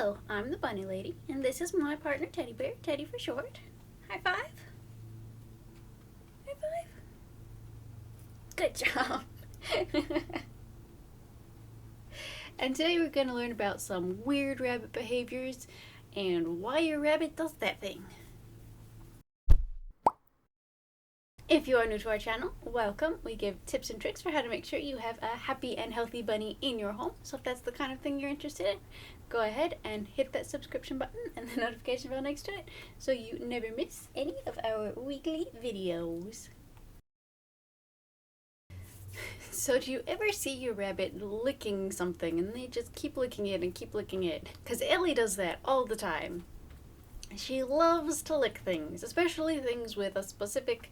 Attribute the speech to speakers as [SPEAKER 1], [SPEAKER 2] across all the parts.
[SPEAKER 1] Hello, I'm the bunny lady, and this is my partner Teddy Bear, Teddy for short. High five. High five. Good job. And today we're going to learn about some weird rabbit behaviors and why your rabbit does that thing. If you are new to our channel, welcome. We give tips and tricks for how to make sure you have a happy and healthy bunny in your home. So if that's the kind of thing you're interested in, go ahead and hit that subscription button and the notification bell next to it so you never miss any of our weekly videos. So do you ever see your rabbit licking something and they just keep licking it and keep licking it? Because Ellie does that all the time. She loves to lick things, especially things with a specific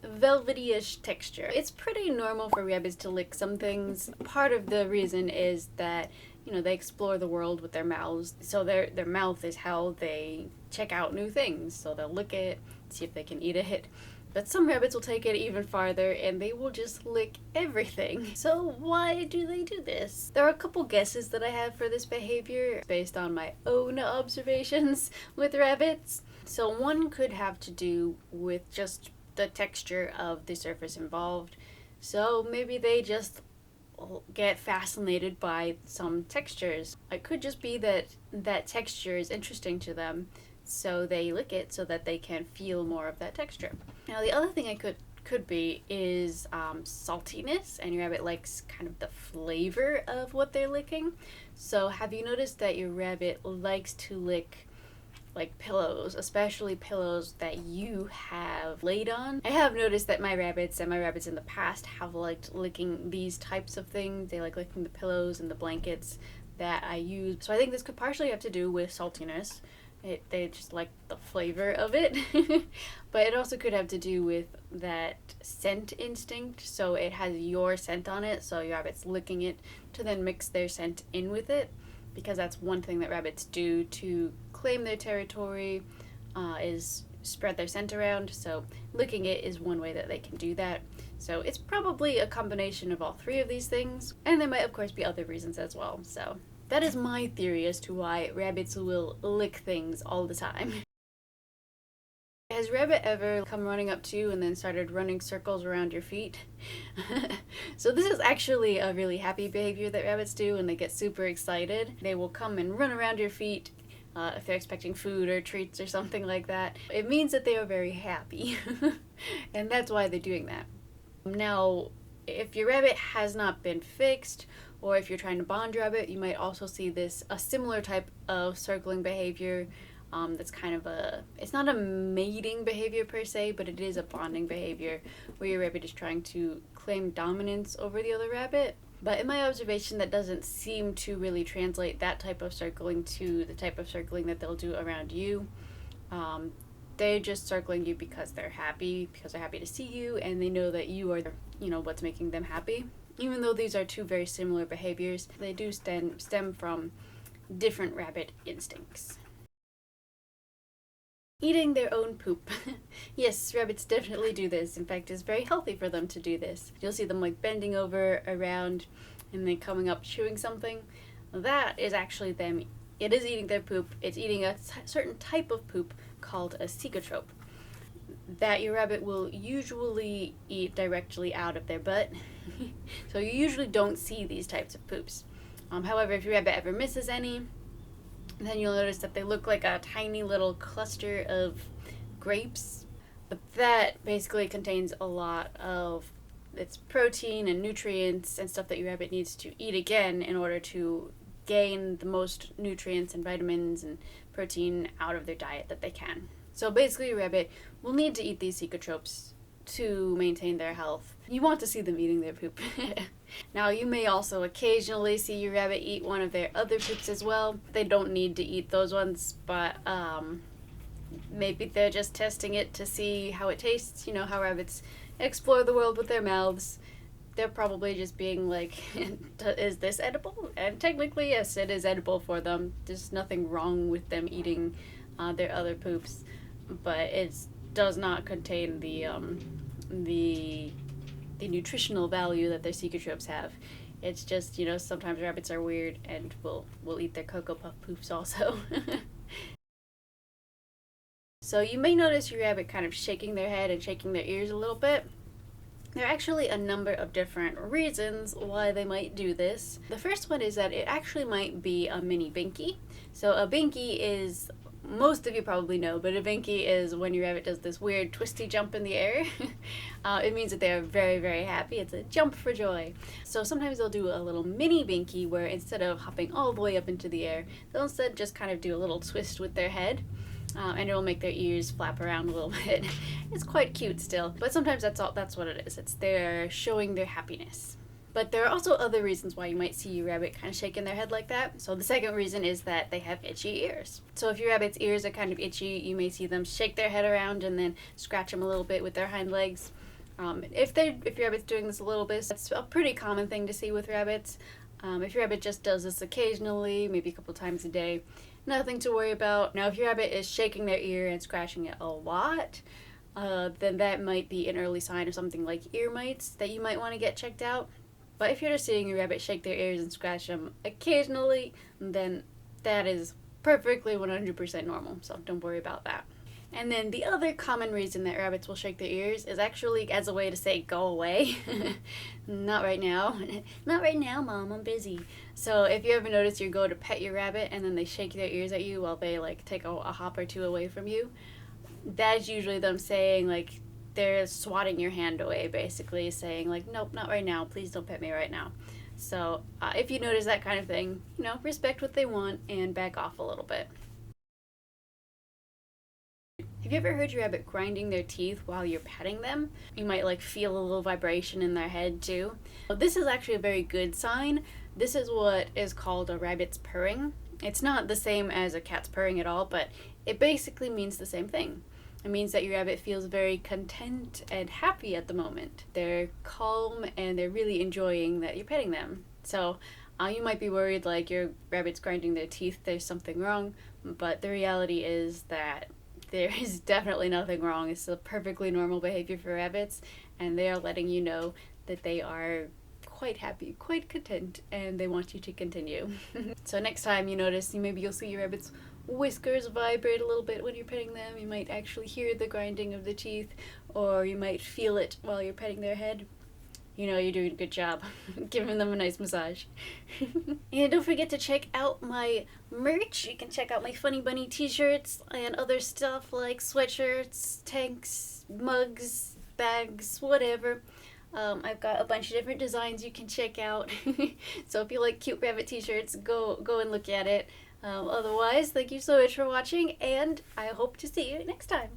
[SPEAKER 1] velvety-ish texture. It's pretty normal for rabbits to lick some things. Part of the reason is that, you know, they explore the world with their mouths. So their mouth is how they check out new things. So they'll lick it, see if they can eat it. But some rabbits will take it even farther and they will just lick everything. So why do they do this? There are a couple guesses that I have for this behavior based on my own observations with rabbits. So one could have to do with just the texture of the surface involved. So maybe they just get fascinated by some textures. It could just be that that texture is interesting to them, so they lick it so that they can feel more of that texture. Now the other thing I could be is saltiness, and your rabbit likes kind of the flavor of what they're licking. So have you noticed that your rabbit likes to lick like pillows, especially pillows that you have laid on? I have noticed that my rabbits in the past have liked licking these types of things. They like licking the pillows and the blankets that I use. So I think this could partially have to do with saltiness. They just like the flavor of it. But it also could have to do with that scent instinct. So it has your scent on it, so your rabbit's licking it to then mix their scent in with it, because that's one thing that rabbits do to claim their territory, is spread their scent around. So licking it is one way that they can do that. So it's probably a combination of all three of these things, and there might of course be other reasons as well. So that is my theory as to why rabbits will lick things all the time. Has rabbit ever come running up to you and then started running circles around your feet? So this is actually a really happy behavior that rabbits do when they get super excited. They will come and run around your feet if they're expecting food or treats or something like that. It means that they are very happy. And that's why they're doing that. Now, if your rabbit has not been fixed, or if you're trying to bond your rabbit, you might also see a similar type of circling behavior. That's kind of it's not a mating behavior per se, but it is a bonding behavior where your rabbit is trying to claim dominance over the other rabbit. But in my observation, that doesn't seem to really translate that type of circling to the type of circling that they'll do around you. They're just circling you because they're happy to see you, and they know that you are, you know, what's making them happy. Even though these are two very similar behaviors, they do stem from different rabbit instincts. Eating their own poop. Yes, rabbits definitely do this. In fact, it's very healthy for them to do this. You'll see them like bending over around and then coming up chewing something. That is actually them. It is eating their poop. It's eating a certain type of poop called a cicatrope that your rabbit will usually eat directly out of their butt. So you usually don't see these types of poops. However, if your rabbit ever misses any, then you'll notice that they look like a tiny little cluster of grapes. But that basically contains a lot of its protein and nutrients and stuff that your rabbit needs to eat again in order to gain the most nutrients and vitamins and protein out of their diet that they can. So basically your rabbit will need to eat these cicatropes to maintain their health. You want to see them eating their poop. Now you may also occasionally see your rabbit eat one of their other poops as well. They don't need to eat those ones, but maybe they're just testing it to see how it tastes. You know how rabbits explore the world with their mouths. They're probably just being like, is this edible? And technically, yes, it is edible for them. There's nothing wrong with them eating their other poops, but it does not contain the nutritional value that their cicatropes have. It's just, you know, sometimes rabbits are weird and will eat their Cocoa Puff poofs also. So you may notice your rabbit kind of shaking their head and shaking their ears a little bit. There are actually a number of different reasons why they might do this. The first one is that it actually might be a mini binky. So a binky is, most of you probably know, but a binky is when your rabbit does this weird twisty jump in the air. It means that they're very, very happy. It's a jump for joy. So sometimes they'll do a little mini binky where instead of hopping all the way up into the air, they'll instead just kind of do a little twist with their head. And it'll make their ears flap around a little bit. It's quite cute still, but sometimes that's what it is. It's they're showing their happiness. But there are also other reasons why you might see your rabbit kind of shaking their head like that. So the second reason is that they have itchy ears. So if your rabbit's ears are kind of itchy, you may see them shake their head around and then scratch them a little bit with their hind legs. If your rabbit's doing this a little bit, that's a pretty common thing to see with rabbits. If your rabbit just does this occasionally, maybe a couple times a day, nothing to worry about. Now, if your rabbit is shaking their ear and scratching it a lot, then that might be an early sign of something like ear mites that you might want to get checked out. But if you're just seeing your rabbit shake their ears and scratch them occasionally, then that is perfectly 100% normal, so don't worry about that. And then the other common reason that rabbits will shake their ears is actually as a way to say, go away. Not right now. Not right now, Mom, I'm busy. So if you ever notice you go to pet your rabbit and then they shake their ears at you while they like take a hop or two away from you, that's usually them saying like, they're swatting your hand away, basically saying like, nope, not right now, please don't pet me right now. So if you notice that kind of thing, you know, respect what they want and back off a little bit. Have you ever heard your rabbit grinding their teeth while you're petting them? You might like feel a little vibration in their head too. Well, this is actually a very good sign. This is what is called a rabbit's purring. It's not the same as a cat's purring at all, but it basically means the same thing. It means that your rabbit feels very content and happy at the moment. They're calm and they're really enjoying that you're petting them. So you might be worried like your rabbit's grinding their teeth, there's something wrong, but the reality is that there is definitely nothing wrong. It's a perfectly normal behavior for rabbits, and they are letting you know that they are quite happy, quite content, and they want you to continue. So next time you notice, maybe you'll see your rabbit's whiskers vibrate a little bit when you're petting them. You might actually hear the grinding of the teeth, or you might feel it while you're petting their head. You know you're doing a good job giving them a nice massage. And don't forget to check out my merch. You can check out my Funny Bunny t-shirts and other stuff like sweatshirts, tanks, mugs, bags, whatever. I've got a bunch of different designs you can check out. So if you like cute rabbit t-shirts, go and look at it. Otherwise, thank you so much for watching, and I hope to see you next time.